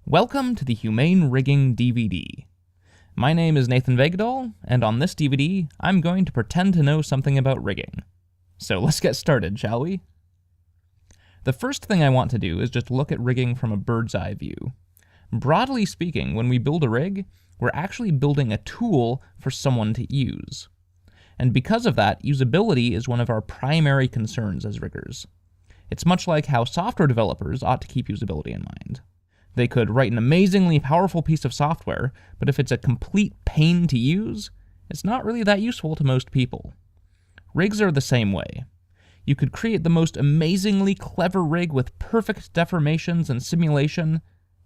Welcome to the Humane Rigging DVD. My name is Nathan Vegdahl, and on this DVD, I'm going to pretend to know something about rigging. So let's get started, shall we? The first thing I want to do is just look at rigging from a bird's eye view. Broadly speaking, when we build a rig, we're actually building a tool for someone to use. And because of that, usability is one of our primary concerns as riggers. It's much like how software developers ought to keep usability in mind. They could write an amazingly powerful piece of software, but if it's a complete pain to use, it's not really that useful to most people. Rigs are the same way. You could create the most amazingly clever rig with perfect deformations and simulation,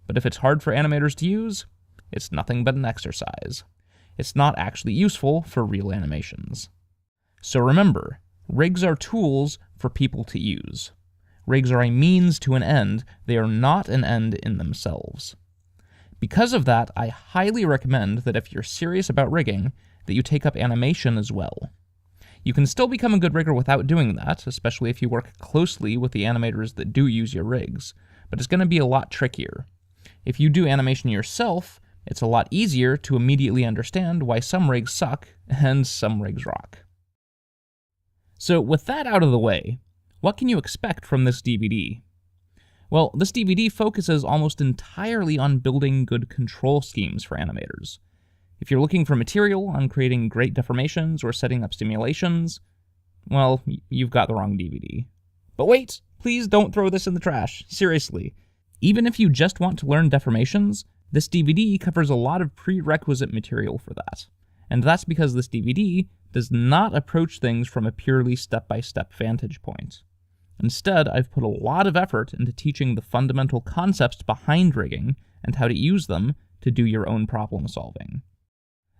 but if it's hard for animators to use, it's nothing but an exercise. It's not actually useful for real animations. So remember, rigs are tools for people to use. Rigs are a means to an end, they are not an end in themselves. Because of that, I highly recommend that if you're serious about rigging, that you take up animation as well. You can still become a good rigger without doing that, especially if you work closely with the animators that do use your rigs, but it's going to be a lot trickier. If you do animation yourself, it's a lot easier to immediately understand why some rigs suck and some rigs rock. So with that out of the way, what can you expect from this DVD? Well, this DVD focuses almost entirely on building good control schemes for animators. If you're looking for material on creating great deformations or setting up simulations, well, you've got the wrong DVD. But wait, please don't throw this in the trash, seriously. Even if you just want to learn deformations, this DVD covers a lot of prerequisite material for that. And that's because this DVD does not approach things from a purely step-by-step vantage point. Instead, I've put a lot of effort into teaching the fundamental concepts behind rigging and how to use them to do your own problem solving.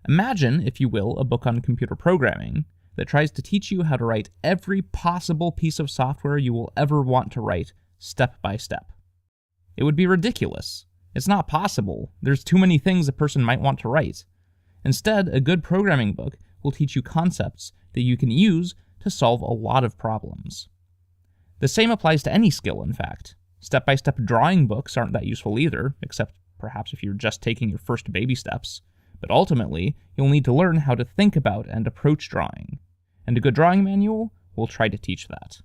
Imagine, if you will, a book on computer programming that tries to teach you how to write every possible piece of software you will ever want to write step by step. It would be ridiculous. It's not possible. There's too many things a person might want to write. Instead, a good programming book will teach you concepts that you can use to solve a lot of problems. The same applies to any skill, in fact. Step-by-step drawing books aren't that useful either, except perhaps if you're just taking your first baby steps. But ultimately, you'll need to learn how to think about and approach drawing. And a good drawing manual will try to teach that.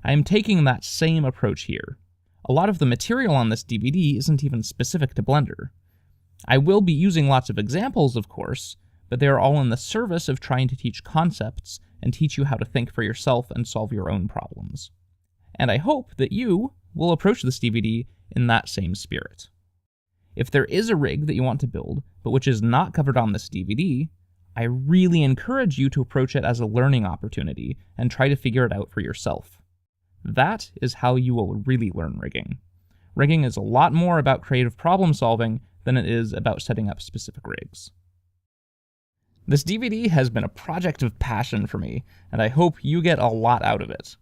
I am taking that same approach here. A lot of the material on this DVD isn't even specific to Blender. I will be using lots of examples, of course, but they are all in the service of trying to teach concepts and teach you how to think for yourself and solve your own problems. And I hope that you will approach this DVD in that same spirit. If there is a rig that you want to build, but which is not covered on this DVD, I really encourage you to approach it as a learning opportunity and try to figure it out for yourself. That is how you will really learn rigging. Rigging is a lot more about creative problem solving than it is about setting up specific rigs. This DVD has been a project of passion for me, and I hope you get a lot out of it.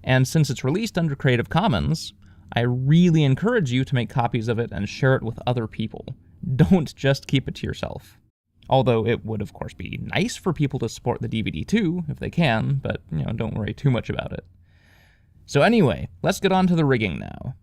And since it's released under Creative Commons, I really encourage you to make copies of it and share it with other people. Don't just keep it to yourself. Although it would of course be nice for people to support the DVD too, if they can, but don't worry too much about it. So anyway, let's get on to the rigging now.